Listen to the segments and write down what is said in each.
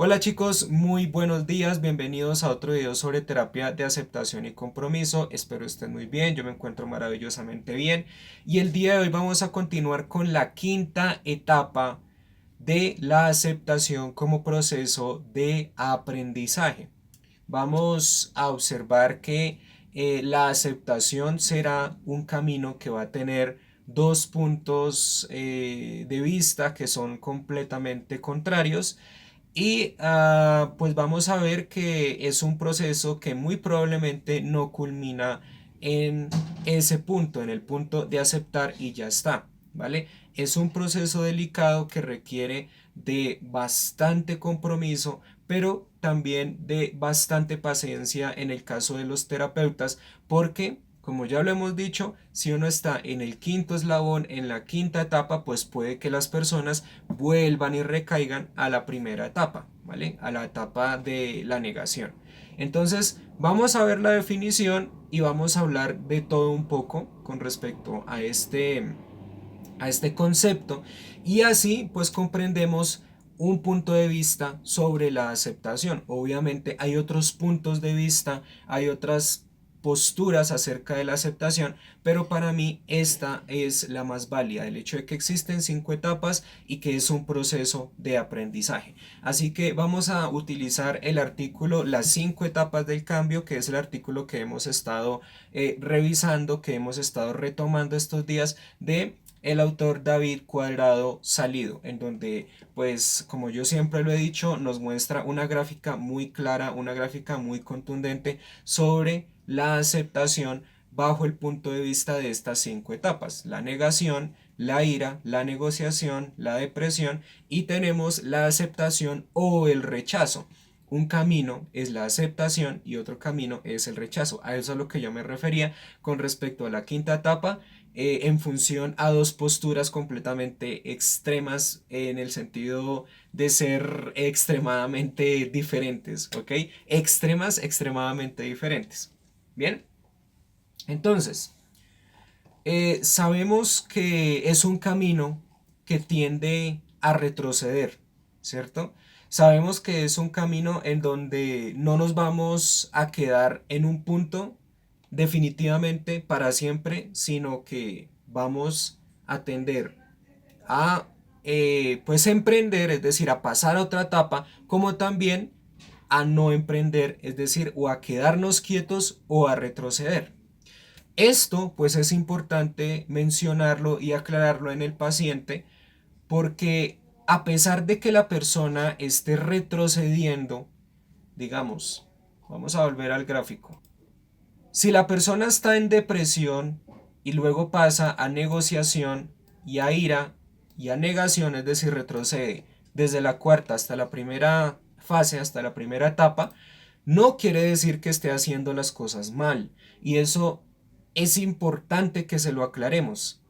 Hola chicos, muy buenos días, bienvenidos a otro video sobre terapia de aceptación y compromiso. Espero estén muy bien, yo me encuentro maravillosamente bien y el día de hoy vamos a continuar con la quinta etapa de la aceptación como proceso de aprendizaje. Vamos a observar que la aceptación será un camino que va a tener dos puntos de vista que son completamente contrarios y pues vamos a ver que es un proceso que muy probablemente no culmina en ese punto, en el punto de aceptar y ya está, ¿vale? Es un proceso delicado que requiere de bastante compromiso, pero también de bastante paciencia en el caso de los terapeutas, porque como ya lo hemos dicho, si uno está en el quinto eslabón, en la quinta etapa, pues puede que las personas vuelvan y recaigan a la primera etapa, ¿vale? A la etapa de la negación. Entonces, vamos a ver la definición y vamos a hablar de todo un poco con respecto a este concepto y así pues comprendemos un punto de vista sobre la aceptación. Obviamente hay otros puntos de vista, hay otras posturas acerca de la aceptación, pero para mí esta es la más válida, el hecho de que existen 5 etapas y que es un proceso de aprendizaje. Así que vamos a utilizar el artículo Las 5 etapas del cambio, que es el artículo que hemos estado revisando, que hemos estado retomando estos días de el autor David Cuadrado Salido, en donde, pues, como yo siempre lo he dicho, nos muestra una gráfica muy clara, una gráfica muy contundente sobre la aceptación bajo el punto de vista de estas 5 etapas: la negación, la ira, la negociación, la depresión y tenemos la aceptación o el rechazo. Un camino es la aceptación y otro camino es el rechazo. A eso es a lo que yo me refería con respecto a la quinta etapa, en función a dos posturas completamente extremas en el sentido de ser extremadamente diferentes, ¿ok? Extremas, extremadamente diferentes. Bien, entonces, sabemos que es un camino que tiende a retroceder, ¿cierto? Sabemos que es un camino en donde no nos vamos a quedar en un punto definitivamente para siempre, sino que vamos a tender a pues emprender, es decir, a pasar a otra etapa, como también a no emprender, es decir, o a quedarnos quietos o a retroceder. Esto pues es importante mencionarlo y aclararlo en el paciente porque a pesar de que la persona esté retrocediendo, digamos, vamos a volver al gráfico. Si la persona está en depresión y luego pasa a negociación y a ira y a negación, es decir, retrocede desde la cuarta hasta la primera fase, hasta la primera etapa, no quiere decir que esté haciendo las cosas mal. Y eso es importante que se lo aclaremos.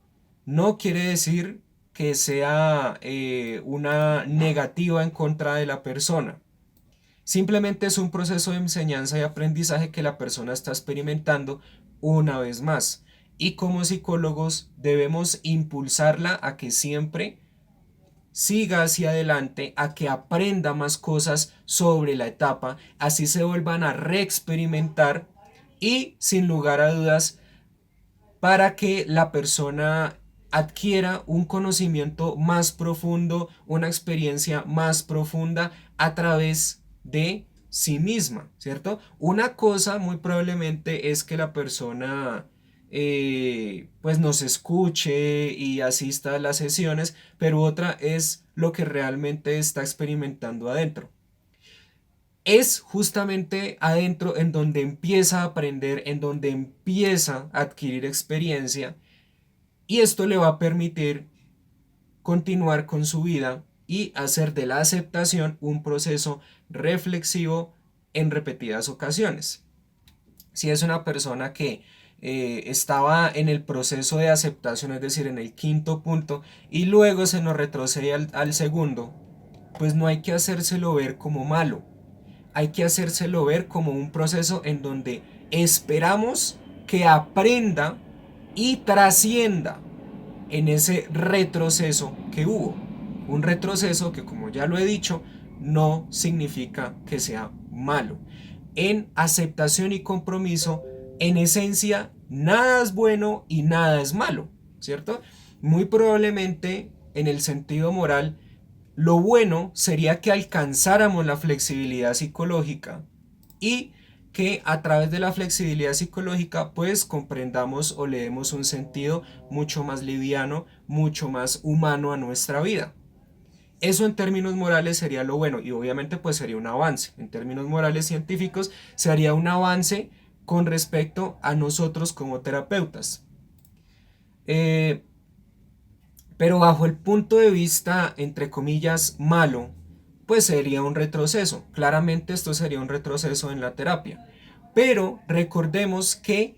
No quiere decir que sea una negativa en contra de la persona. Simplemente es un proceso de enseñanza y aprendizaje que la persona está experimentando una vez más. Y como psicólogos debemos impulsarla a que siempre siga hacia adelante, a que aprenda más cosas sobre la etapa, así se vuelvan a reexperimentar y sin lugar a dudas para que la persona adquiera un conocimiento más profundo, una experiencia más profunda a través de sí misma, ¿cierto? Una cosa muy probablemente es que la persona pues nos escuche y asista a las sesiones, pero otra es lo que realmente está experimentando adentro. Es justamente adentro en donde empieza a aprender, en donde empieza a adquirir experiencia y esto le va a permitir continuar con su vida y hacer de la aceptación un proceso reflexivo en repetidas ocasiones. Si es una persona que estaba en el proceso de aceptación, es decir, en el quinto punto, y luego se nos retrocede al segundo, pues no hay que hacérselo ver como malo, hay que hacérselo ver como un proceso en donde esperamos que aprenda y trascienda en ese retroceso que hubo. Un retroceso que, como ya lo he dicho, no significa que sea malo. En aceptación y compromiso, en esencia, nada es bueno y nada es malo, ¿cierto? Muy probablemente, en el sentido moral, lo bueno sería que alcanzáramos la flexibilidad psicológica y que a través de la flexibilidad psicológica pues comprendamos o le demos un sentido mucho más liviano, mucho más humano a nuestra vida. Eso en términos morales sería lo bueno y obviamente pues sería un avance. En términos morales científicos sería un avance con respecto a nosotros como terapeutas. Eh, pero bajo el punto de vista, entre comillas, malo, pues sería un retroceso. Claramente esto sería un retroceso en la terapia. Pero recordemos que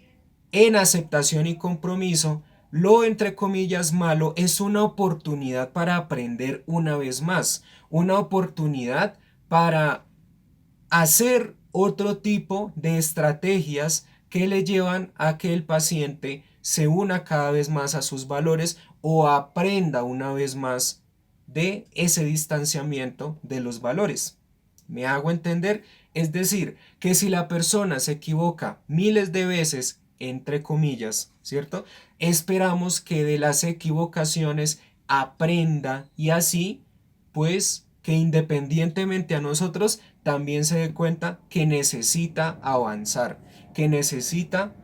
en aceptación y compromiso, lo entre comillas malo es una oportunidad para aprender una vez más, una oportunidad para hacer otro tipo de estrategias que le llevan a que el paciente se una cada vez más a sus valores o aprenda una vez más de ese distanciamiento de los valores. ¿Me hago entender? Es decir, que si la persona se equivoca miles de veces, entre comillas, ¿cierto? Esperamos que de las equivocaciones aprenda y así, pues, que independientemente a nosotros, también se dé cuenta que necesita avanzar, que necesita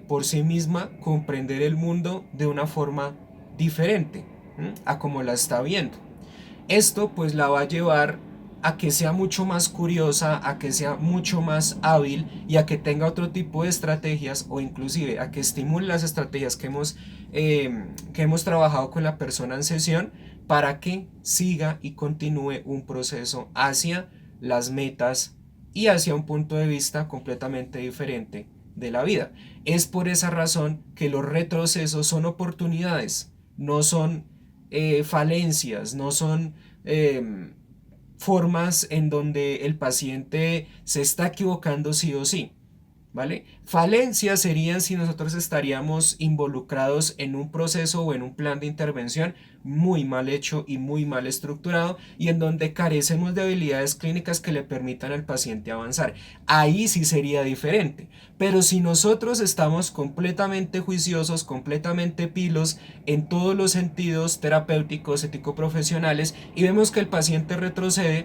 por sí misma comprender el mundo de una forma diferente, ¿m? A como la está viendo. Esto pues la va a llevar a que sea mucho más curiosa, a que sea mucho más hábil y a que tenga otro tipo de estrategias o inclusive a que estimule las estrategias que hemos trabajado con la persona en sesión para que siga y continúe un proceso hacia las metas y hacia un punto de vista completamente diferente de la vida. Es por esa razón que los retrocesos son oportunidades, no son falencias, no son formas en donde el paciente se está equivocando sí o sí. ¿Vale? Falencias serían si nosotros estaríamos involucrados en un proceso o en un plan de intervención muy mal hecho y muy mal estructurado y en donde carecemos de habilidades clínicas que le permitan al paciente avanzar. Ahí sí sería diferente. Pero si nosotros estamos completamente juiciosos, completamente pilos en todos los sentidos terapéuticos, ético-profesionales y vemos que el paciente retrocede,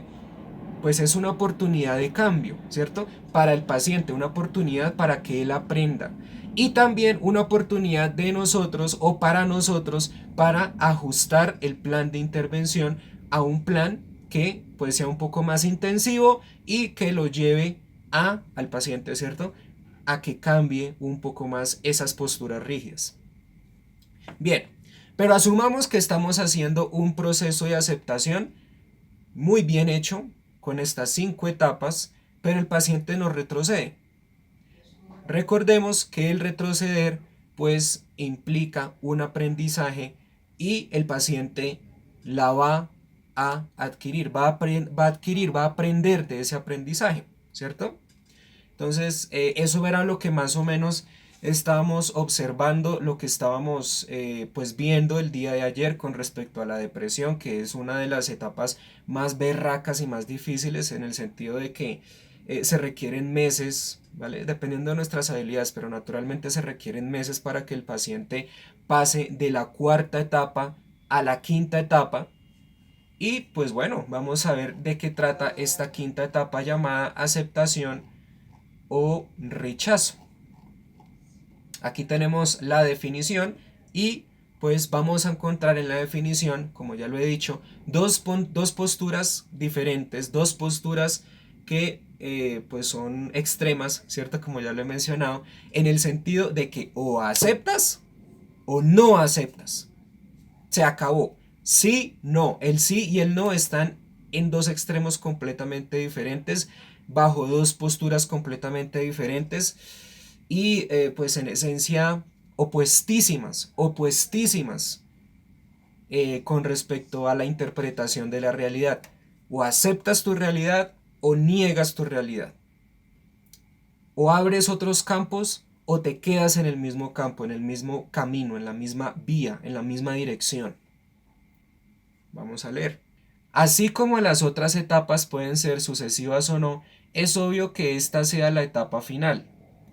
pues es una oportunidad de cambio, ¿cierto? Para el paciente, una oportunidad para que él aprenda. Y también una oportunidad de nosotros o para nosotros para ajustar el plan de intervención a un plan que pues sea un poco más intensivo y que lo lleve al paciente, ¿cierto? A que cambie un poco más esas posturas rígidas. Bien, pero asumamos que estamos haciendo un proceso de aceptación muy bien hecho, con estas 5 etapas, pero el paciente no retrocede. Recordemos que el retroceder pues implica un aprendizaje y el paciente la va a adquirir, va a aprender de ese aprendizaje, ¿cierto? Entonces, eso era lo que más o menos estábamos observando, lo que estábamos pues viendo el día de ayer con respecto a la depresión, que es una de las etapas más berracas y más difíciles en el sentido de que se requieren meses, ¿vale? Dependiendo de nuestras habilidades, pero naturalmente se requieren meses para que el paciente pase de la 4ª etapa a la 5ª etapa. Y pues bueno, vamos a ver de qué trata esta 5ª etapa llamada aceptación o rechazo. Aquí tenemos la definición y pues vamos a encontrar en la definición, como ya lo he dicho, dos posturas diferentes, dos posturas que pues son extremas, ¿cierto? Como ya lo he mencionado, en el sentido de que o aceptas o no aceptas. Se acabó. Sí, no. El sí y el no están en dos extremos completamente diferentes, bajo dos posturas completamente diferentes y pues en esencia opuestísimas, opuestísimas con respecto a la interpretación de la realidad. O aceptas tu realidad o niegas tu realidad. O abres otros campos o te quedas en el mismo campo, en el mismo camino, en la misma vía, en la misma dirección. Vamos a leer. Así como las otras etapas pueden ser sucesivas o no, es obvio que esta sea la etapa final,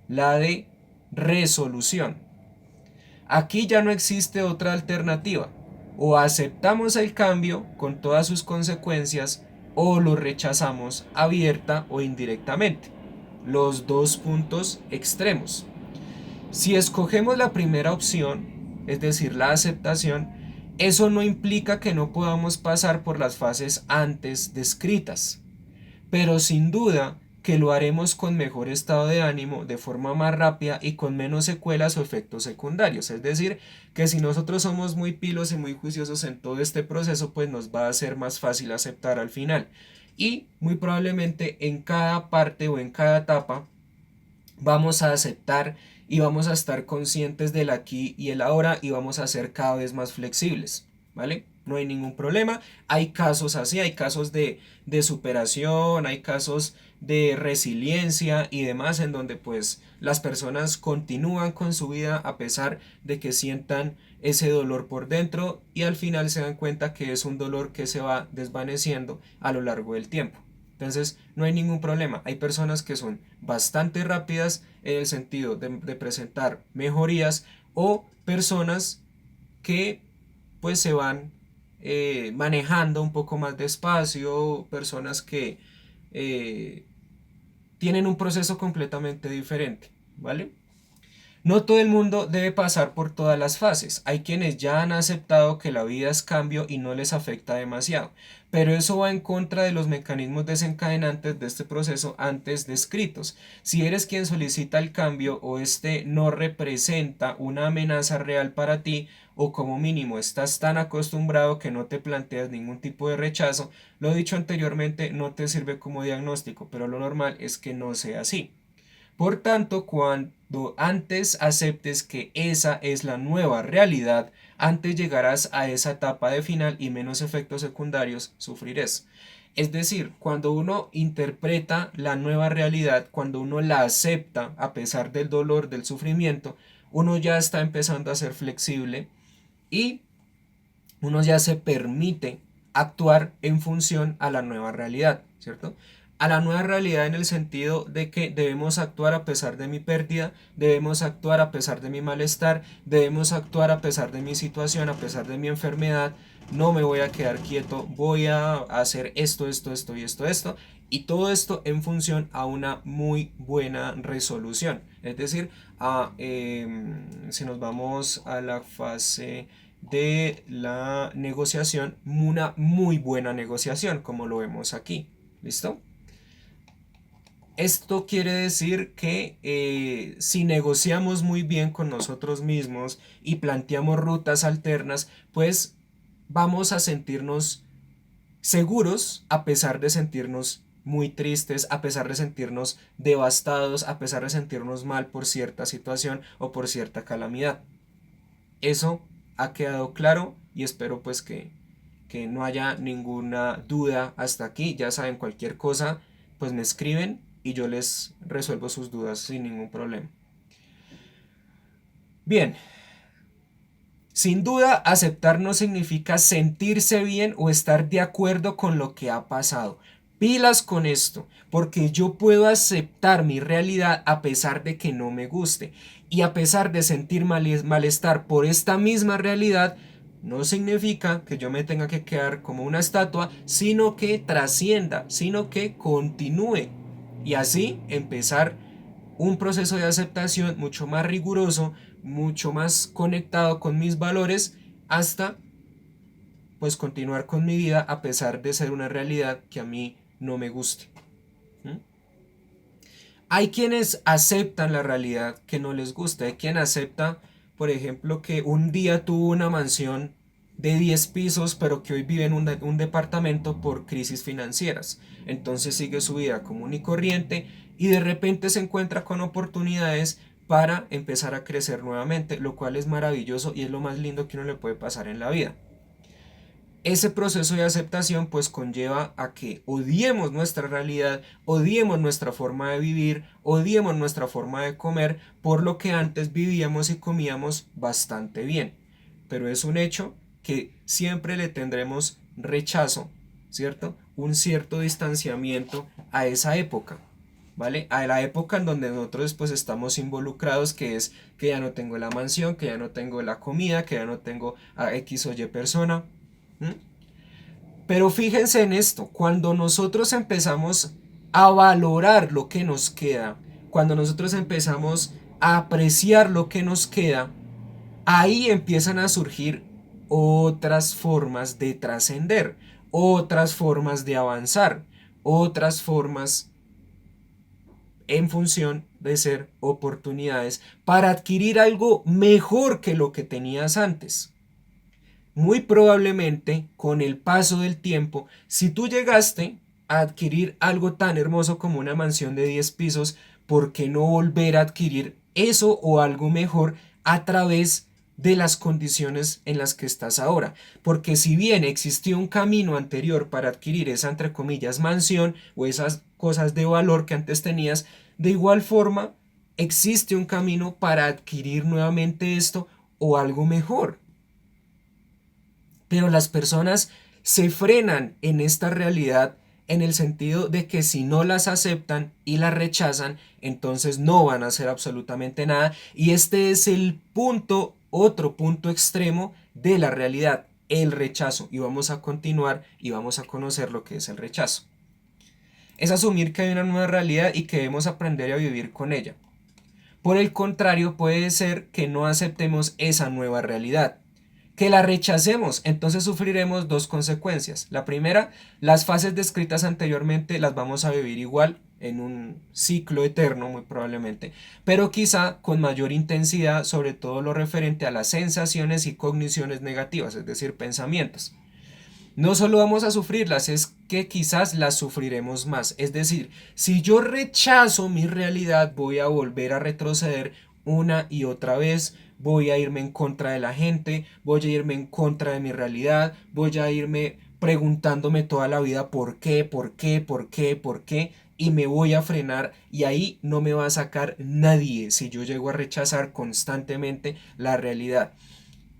la de resolución. Aquí ya no existe otra alternativa. O aceptamos el cambio con todas sus consecuencias o lo rechazamos abierta o indirectamente. Los dos puntos extremos. Si escogemos la primera opción, es decir, la aceptación, eso no implica que no podamos pasar por las fases antes descritas, pero sin duda que lo haremos con mejor estado de ánimo, de forma más rápida y con menos secuelas o efectos secundarios. Es decir, que si nosotros somos muy pilos y muy juiciosos en todo este proceso, pues nos va a ser más fácil aceptar al final. Y muy probablemente en cada parte o en cada etapa vamos a aceptar y vamos a estar conscientes del aquí y el ahora y vamos a ser cada vez más flexibles, ¿vale? No hay ningún problema. Hay casos así, hay casos de superación, hay casos de resiliencia y demás en donde pues las personas continúan con su vida a pesar de que sientan ese dolor por dentro y al final se dan cuenta que es un dolor que se va desvaneciendo a lo largo del tiempo. Entonces no hay ningún problema. Hay personas que son bastante rápidas en el sentido de presentar mejorías o personas que pues se van manejando un poco más despacio, personas que eh, tienen un proceso completamente diferente, ¿vale? No todo el mundo debe pasar por todas las fases. Hay quienes ya han aceptado que la vida es cambio y no les afecta demasiado, pero eso va en contra de los mecanismos desencadenantes de este proceso antes descritos. Si eres quien solicita el cambio o este no representa una amenaza real para ti, o como mínimo estás tan acostumbrado que no te planteas ningún tipo de rechazo, lo dicho anteriormente no te sirve como diagnóstico, pero lo normal es que no sea así. Por tanto, cuando antes aceptes que esa es la nueva realidad, antes llegarás a esa etapa de final y menos efectos secundarios sufrirás. Es decir, cuando uno interpreta la nueva realidad, cuando uno la acepta a pesar del dolor, del sufrimiento, uno ya está empezando a ser flexible y uno ya se permite actuar en función a la nueva realidad, ¿cierto? A la nueva realidad en el sentido de que debemos actuar a pesar de mi pérdida, debemos actuar a pesar de mi malestar, debemos actuar a pesar de mi situación, a pesar de mi enfermedad, no me voy a quedar quieto, voy a hacer esto, esto, esto y esto, esto, y todo esto en función a una muy buena resolución. Es decir, si nos vamos a la fase de la negociación, una muy buena negociación, como lo vemos aquí. ¿Listo? Esto quiere decir que si negociamos muy bien con nosotros mismos y planteamos rutas alternas, pues vamos a sentirnos seguros a pesar de sentirnos muy tristes, a pesar de sentirnos devastados, a pesar de sentirnos mal por cierta situación o por cierta calamidad. Eso ha quedado claro y espero pues que no haya ninguna duda hasta aquí. Ya saben, cualquier cosa pues me escriben y yo les resuelvo sus dudas sin ningún problema. Bien, sin duda aceptar no significa sentirse bien o estar de acuerdo con lo que ha pasado. Pilas con esto, porque yo puedo aceptar mi realidad a pesar de que no me guste. Y a pesar de sentir malestar por esta misma realidad, no significa que yo me tenga que quedar como una estatua, sino que trascienda, sino que continúe. Y así empezar un proceso de aceptación mucho más riguroso, mucho más conectado con mis valores, hasta pues continuar con mi vida a pesar de ser una realidad que a mí no me guste. ¿Mm? Hay quienes aceptan la realidad que no les gusta. Hay quien acepta, por ejemplo, que un día tuvo una mansión de 10 pisos, pero que hoy vive en un departamento por crisis financieras. Entonces sigue su vida común y corriente y de repente se encuentra con oportunidades para empezar a crecer nuevamente, lo cual es maravilloso y es lo más lindo que uno le puede pasar en la vida. Ese proceso de aceptación pues conlleva a que odiemos nuestra realidad, odiemos nuestra forma de vivir, odiemos nuestra forma de comer, por lo que antes vivíamos y comíamos bastante bien. Pero es un hecho que siempre le tendremos rechazo, ¿cierto? Un cierto distanciamiento a esa época, ¿vale? A la época en donde nosotros pues estamos involucrados, que es que ya no tengo la mansión, que ya no tengo la comida, que ya no tengo a X o Y persona. ¿Mm? Pero fíjense en esto, cuando nosotros empezamos a valorar lo que nos queda, cuando nosotros empezamos a apreciar lo que nos queda, ahí empiezan a surgir otras formas de trascender, otras formas de avanzar, otras formas en función de ser oportunidades para adquirir algo mejor que lo que tenías antes. Muy probablemente con el paso del tiempo, si tú llegaste a adquirir algo tan hermoso como una mansión de 10 pisos, ¿por qué no volver a adquirir eso o algo mejor a través de las condiciones en las que estás ahora? Porque si bien existió un camino anterior para adquirir esa, entre comillas, mansión o esas cosas de valor que antes tenías, de igual forma existe un camino para adquirir nuevamente esto o algo mejor. Pero las personas se frenan en esta realidad en el sentido de que si no las aceptan y las rechazan, entonces no van a hacer absolutamente nada. Y este es el punto, otro punto extremo de la realidad, el rechazo. Y vamos a continuar y vamos a conocer lo que es el rechazo. Es asumir que hay una nueva realidad y que debemos aprender a vivir con ella. Por el contrario, puede ser que no aceptemos esa nueva realidad, que la rechacemos, entonces sufriremos dos consecuencias. La primera, las fases descritas anteriormente las vamos a vivir igual en un ciclo eterno muy probablemente, pero quizá con mayor intensidad, sobre todo lo referente a las sensaciones y cogniciones negativas, es decir, pensamientos. No solo vamos a sufrirlas, es que quizás las sufriremos más. Es decir, si yo rechazo mi realidad, voy a volver a retroceder una y otra vez, voy a irme en contra de la gente, voy a irme en contra de mi realidad, voy a irme preguntándome toda la vida por qué, por qué, por qué, por qué, y me voy a frenar y ahí no me va a sacar nadie si yo llego a rechazar constantemente la realidad.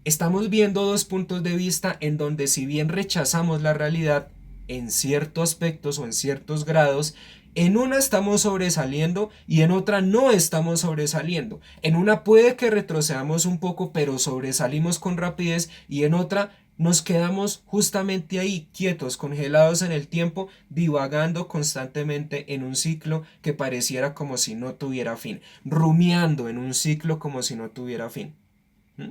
Estamos viendo dos puntos de vista en donde si bien rechazamos la realidad en ciertos aspectos o en ciertos grados, en una estamos sobresaliendo y en otra no estamos sobresaliendo. En una puede que retrocedamos un poco, pero sobresalimos con rapidez, y en otra nos quedamos justamente ahí, quietos, congelados en el tiempo, divagando constantemente en un ciclo que pareciera como si no tuviera fin, rumiando en un ciclo como si no tuviera fin. ¿Mm?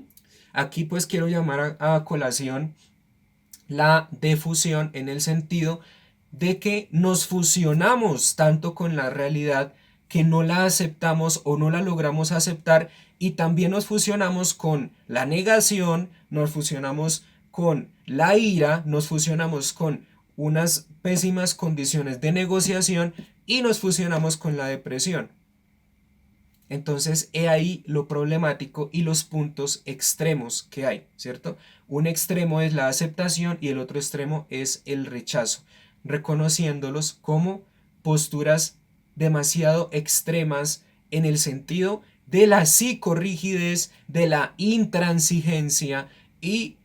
Aquí pues quiero llamar a colación la defusión en el sentido de que nos fusionamos tanto con la realidad que no la aceptamos o no la logramos aceptar, y también nos fusionamos con la negación, nos fusionamos con la ira, nos fusionamos con unas pésimas condiciones de negociación y nos fusionamos con la depresión. Entonces, he ahí lo problemático y los puntos extremos que hay, ¿cierto? Un extremo es la aceptación y el otro extremo es el rechazo, reconociéndolos como posturas demasiado extremas en el sentido de la psicorrigidez, de la intransigencia y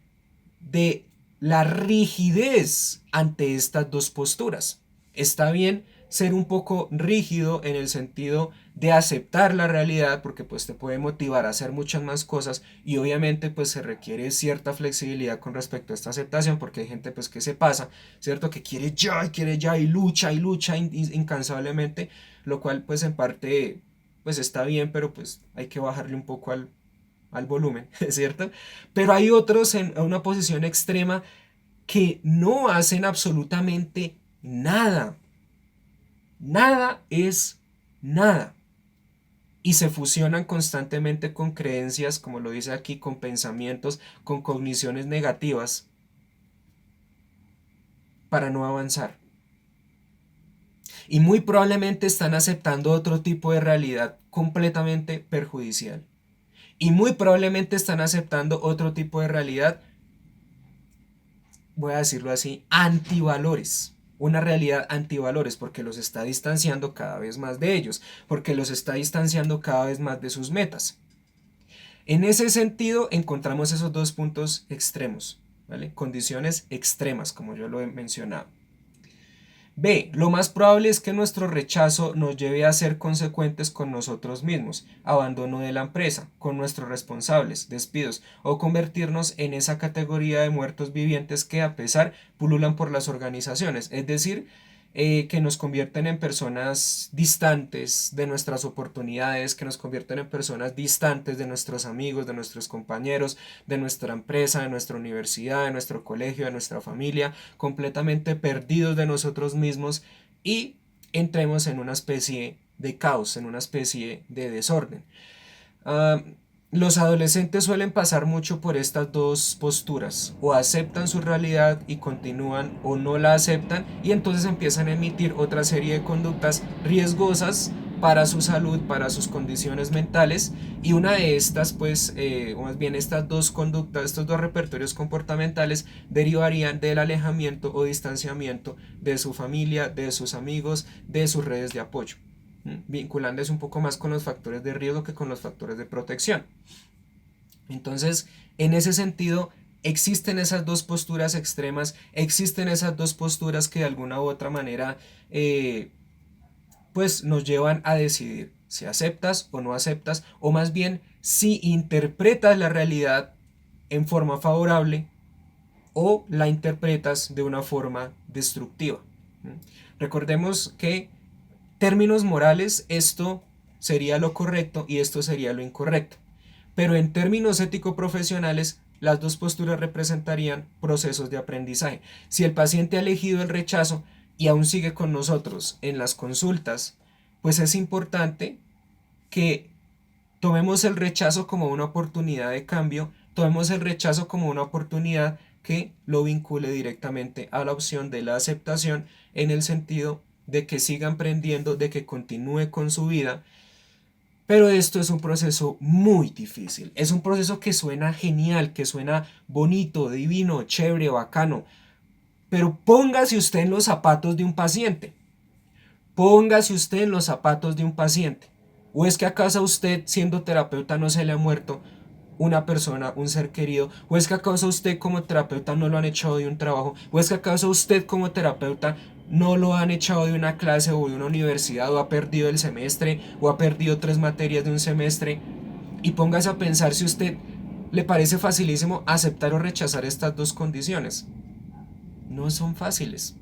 de la rigidez ante estas dos posturas. Está bien ser un poco rígido en el sentido de aceptar la realidad, porque pues te puede motivar a hacer muchas más cosas, y obviamente pues se requiere cierta flexibilidad con respecto a esta aceptación, porque hay gente pues que se pasa, ¿cierto? Que quiere ya y lucha incansablemente, lo cual pues en parte pues está bien, pero pues hay que bajarle un poco al volumen, ¿cierto? Pero hay otros en una posición extrema que no hacen absolutamente nada. Nada es nada. Y se fusionan constantemente con creencias, como lo dice aquí, con pensamientos, con cogniciones negativas para no avanzar. Y muy probablemente están aceptando otro tipo de realidad completamente perjudicial. Y muy probablemente están aceptando otro tipo de realidad, voy a decirlo así, antivalores. Una realidad antivalores, porque los está distanciando cada vez más de ellos, porque los está distanciando cada vez más de sus metas. En ese sentido encontramos esos dos puntos extremos, ¿vale? Condiciones extremas, como yo lo he mencionado. B. Lo más probable es que nuestro rechazo nos lleve a ser consecuentes con nosotros mismos, abandono de la empresa, con nuestros responsables, despidos, o convertirnos en esa categoría de muertos vivientes que a pesar pululan por las organizaciones, es decir, que nos convierten en personas distantes de nuestras oportunidades, que nos convierten en personas distantes de nuestros amigos, de nuestros compañeros, de nuestra empresa, de nuestra universidad, de nuestro colegio, de nuestra familia, completamente perdidos de nosotros mismos y entremos en una especie de caos, en una especie de desorden. Uh, los adolescentes suelen pasar mucho por estas dos posturas, o aceptan su realidad y continúan o no la aceptan y entonces empiezan a emitir otra serie de conductas riesgosas para su salud, para sus condiciones mentales y una de estas pues, o más bien estas dos conductas, estos dos repertorios comportamentales derivarían del alejamiento o distanciamiento de su familia, de sus amigos, de sus redes de apoyo, vinculándose un poco más con los factores de riesgo que con los factores de protección. Entonces, en ese sentido, existen esas dos posturas extremas, existen esas dos posturas que de alguna u otra manera pues nos llevan a decidir si aceptas o no aceptas, o más bien si interpretas la realidad en forma favorable o la interpretas de una forma destructiva. Recordemos que términos morales esto sería lo correcto y esto sería lo incorrecto. Pero en términos ético-profesionales, las dos posturas representarían procesos de aprendizaje. Si el paciente ha elegido el rechazo y aún sigue con nosotros en las consultas, pues es importante que tomemos el rechazo como una oportunidad de cambio, tomemos el rechazo como una oportunidad que lo vincule directamente a la opción de la aceptación en el sentido de que siga aprendiendo, de que continúe con su vida. Pero esto es un proceso muy difícil, es un proceso que suena genial, que suena bonito, divino, chévere, bacano, pero póngase usted en los zapatos de un paciente, póngase usted en los zapatos de un paciente. ¿O es que acaso a usted, siendo terapeuta, no se le ha muerto una persona, un ser querido? ¿O es que acaso a usted como terapeuta no lo han echado de un trabajo? ¿O es que acaso a usted como terapeuta no lo han echado de una clase o de una universidad, o ha perdido el semestre, o ha perdido 3 materias de un semestre? Y póngase a pensar si a usted le parece facilísimo aceptar o rechazar estas dos condiciones. No son fáciles.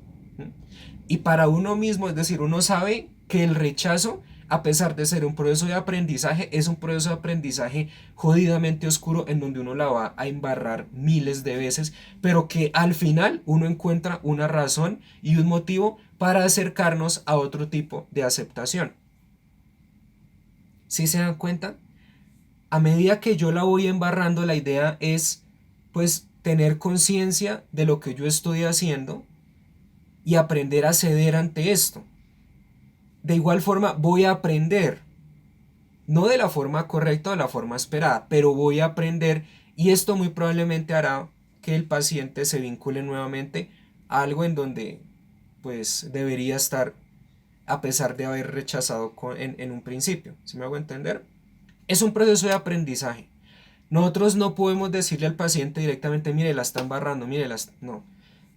Y para uno mismo, es decir, uno sabe que el rechazo, a pesar de ser un proceso de aprendizaje, es un proceso de aprendizaje jodidamente oscuro en donde uno la va a embarrar miles de veces, pero que al final uno encuentra una razón y un motivo para acercarnos a otro tipo de aceptación. ¿Sí se dan cuenta? A medida que yo la voy embarrando, la idea es pues tener conciencia de lo que yo estoy haciendo y aprender a ceder ante esto. De igual forma voy a aprender, no de la forma correcta o de la forma esperada, pero voy a aprender y esto muy probablemente hará que el paciente se vincule nuevamente a algo en donde pues debería estar a pesar de haber rechazado en un principio. ¿Sí me hago entender? Es un proceso de aprendizaje. Nosotros no podemos decirle al paciente directamente, mire, la está embarrando, mire, no.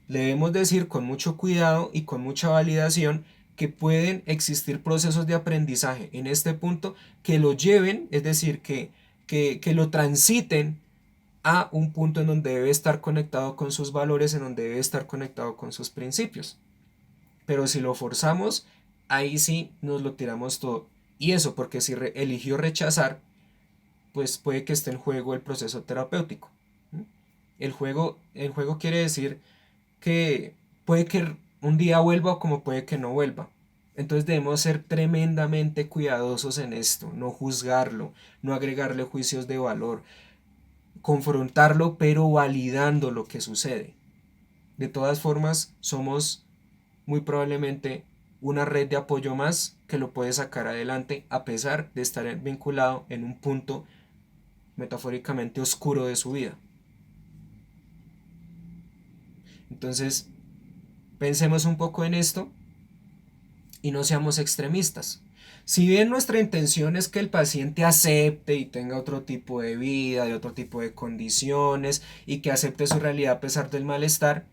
Le debemos decir con mucho cuidado y con mucha validación que pueden existir procesos de aprendizaje en este punto que lo lleven, es decir, que lo transiten a un punto en donde debe estar conectado con sus valores, en donde debe estar conectado con sus principios. Pero si lo forzamos, ahí sí nos lo tiramos todo. Y eso porque si eligió rechazar, pues puede que esté en juego el proceso terapéutico. El juego quiere decir que puede que un día vuelva como puede que no vuelva. Entonces debemos ser tremendamente cuidadosos en esto, no juzgarlo, no agregarle juicios de valor, confrontarlo pero validando lo que sucede. De todas formas, somos muy probablemente una red de apoyo más que lo puede sacar adelante a pesar de estar vinculado en un punto metafóricamente oscuro de su vida. Entonces, pensemos un poco en esto y no seamos extremistas. Si bien nuestra intención es que el paciente acepte y tenga otro tipo de vida, de otro tipo de condiciones y que acepte su realidad a pesar del malestar,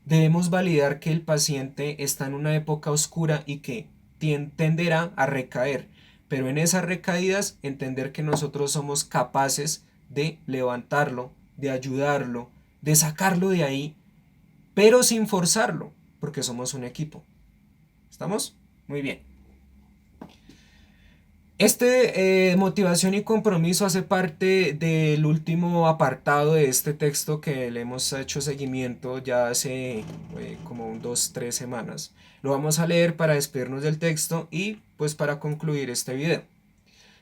Debemos validar que el paciente está en una época oscura y que tenderá a recaer, pero en esas recaídas entender que nosotros somos capaces de levantarlo, de ayudarlo, de sacarlo de ahí, pero sin forzarlo, porque somos un equipo. ¿Estamos? Muy bien. Motivación y compromiso hace parte del último apartado de este texto que le hemos hecho seguimiento ya hace como 2, 3 semanas. Lo vamos a leer para despedirnos del texto y pues para concluir este video.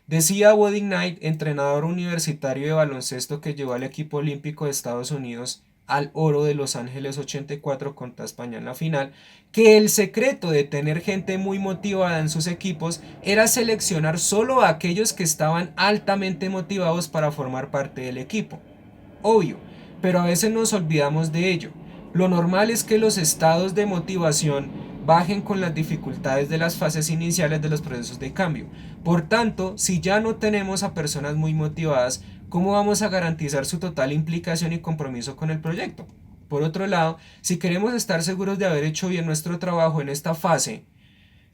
Decía Woody Knight, entrenador universitario de baloncesto que llevó al equipo olímpico de Estados Unidos al oro de Los Ángeles 84 contra España en la final, que el secreto de tener gente muy motivada en sus equipos era seleccionar solo a aquellos que estaban altamente motivados para formar parte del equipo. Obvio, pero a veces nos olvidamos de ello. Lo normal es que los estados de motivación bajen con las dificultades de las fases iniciales de los procesos de cambio. Por tanto, si ya no tenemos a personas muy motivadas, ¿cómo vamos a garantizar su total implicación y compromiso con el proyecto? Por otro lado, si queremos estar seguros de haber hecho bien nuestro trabajo en esta fase,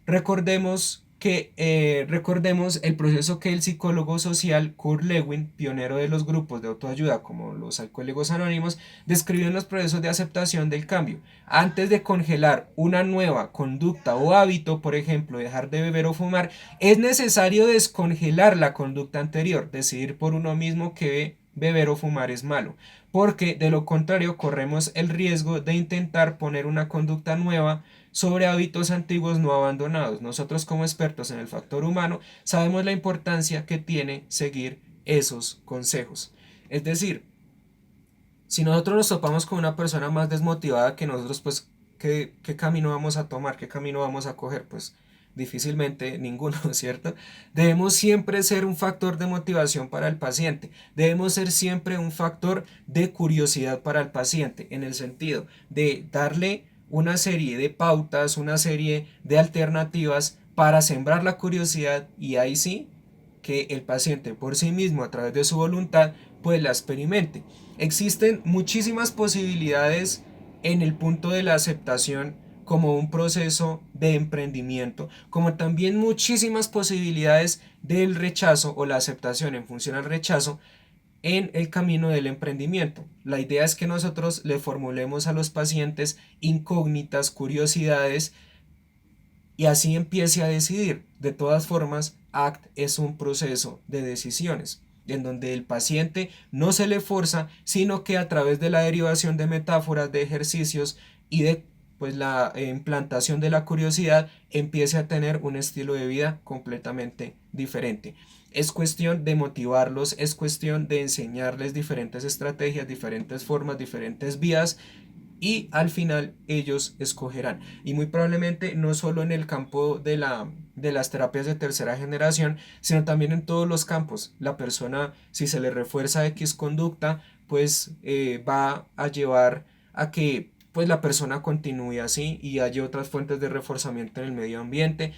recordemos el proceso que el psicólogo social Kurt Lewin, pionero de los grupos de autoayuda como los Alcohólicos Anónimos, describió en los procesos de aceptación del cambio. Antes de congelar una nueva conducta o hábito, por ejemplo, dejar de beber o fumar, es necesario descongelar la conducta anterior, decidir por uno mismo que beber o fumar es malo, porque de lo contrario corremos el riesgo de intentar poner una conducta nueva sobre hábitos antiguos no abandonados. Nosotros como expertos en el factor humano sabemos la importancia que tiene seguir esos consejos. Es decir, si nosotros nos topamos con una persona más desmotivada que nosotros, pues, ¿qué camino vamos a tomar? ¿Qué camino vamos a coger? Pues difícilmente ninguno, ¿cierto? Debemos siempre ser un factor de motivación para el paciente. Debemos ser siempre un factor de curiosidad para el paciente, en el sentido de darle una serie de pautas, una serie de alternativas para sembrar la curiosidad y ahí sí que el paciente por sí mismo a través de su voluntad pues la experimente. Existen muchísimas posibilidades en el punto de la aceptación como un proceso de emprendimiento, como también muchísimas posibilidades del rechazo o la aceptación en función al rechazo en el camino del emprendimiento. La idea es que nosotros le formulemos a los pacientes incógnitas, curiosidades y así empiece a decidir. De todas formas, ACT es un proceso de decisiones en donde el paciente no se le forza, sino que a través de la derivación de metáforas, de ejercicios y de pues la implantación de la curiosidad empiece a tener un estilo de vida completamente diferente. Es cuestión de motivarlos, es cuestión de enseñarles diferentes estrategias, diferentes formas, diferentes vías y al final ellos escogerán. Y muy probablemente no solo en el campo de las terapias de tercera generación, sino también en todos los campos. La persona, si se le refuerza X conducta, pues va a llevar a que pues la persona continúe así y haya otras fuentes de reforzamiento en el medio ambiente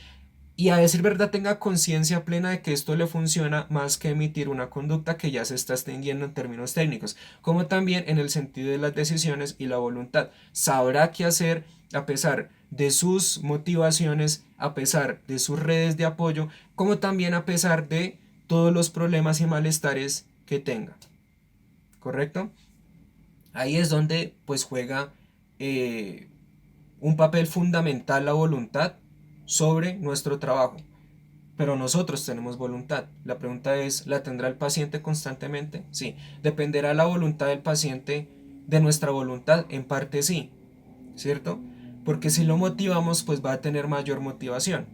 y a decir verdad tenga conciencia plena de que esto le funciona más que emitir una conducta que ya se está extendiendo en términos técnicos, como también en el sentido de las decisiones y la voluntad. Sabrá qué hacer a pesar de sus motivaciones, a pesar de sus redes de apoyo, como también a pesar de todos los problemas y malestares que tenga. ¿Correcto? Ahí es donde pues juega un papel fundamental la voluntad sobre nuestro trabajo. Pero nosotros tenemos voluntad. La pregunta es, ¿la tendrá el paciente constantemente? Sí. ¿Dependerá la voluntad del paciente de nuestra voluntad? En parte sí, ¿cierto? Porque si lo motivamos, pues va a tener mayor motivación.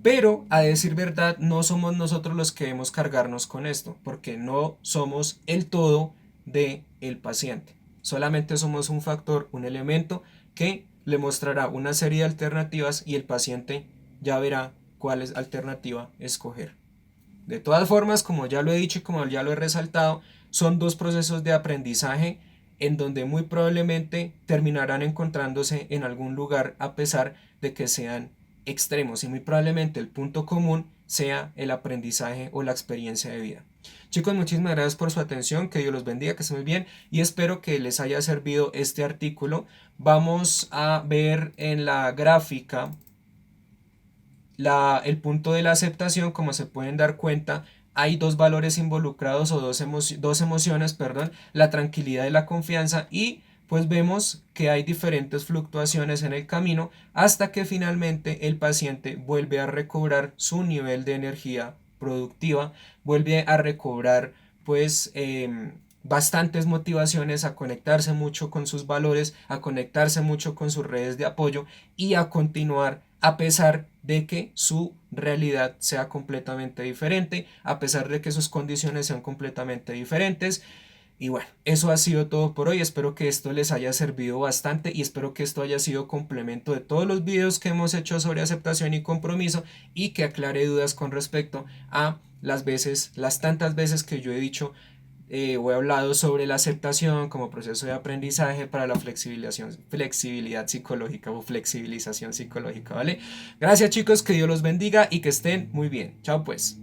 Pero, a decir verdad, no somos nosotros los que debemos cargarnos con esto, porque no somos el todo del paciente. Solamente somos un factor, un elemento que le mostrará una serie de alternativas y el paciente ya verá cuál es alternativa escoger. De todas formas, como ya lo he dicho y como ya lo he resaltado, son dos procesos de aprendizaje en donde muy probablemente terminarán encontrándose en algún lugar a pesar de que sean extremos y muy probablemente el punto común sea el aprendizaje o la experiencia de vida. Chicos, muchísimas gracias por su atención, que Dios los bendiga, que estén muy bien y espero que les haya servido este artículo. Vamos a ver en la gráfica el punto de la aceptación. Como se pueden dar cuenta, hay dos valores involucrados o dos emociones, perdón, la tranquilidad y la confianza, y pues vemos que hay diferentes fluctuaciones en el camino hasta que finalmente el paciente vuelve a recobrar su nivel de energía productiva, vuelve a recobrar pues bastantes motivaciones, a conectarse mucho con sus valores, a conectarse mucho con sus redes de apoyo y a continuar a pesar de que su realidad sea completamente diferente, a pesar de que sus condiciones sean completamente diferentes. Y bueno, eso ha sido todo por hoy. Espero que esto les haya servido bastante y espero que esto haya sido complemento de todos los videos que hemos hecho sobre aceptación y compromiso, y que aclare dudas con respecto a las tantas veces que yo he dicho o he hablado sobre la aceptación como proceso de aprendizaje para la flexibilidad psicológica o flexibilización psicológica, ¿vale? Gracias chicos, que Dios los bendiga y que estén muy bien. Chao pues.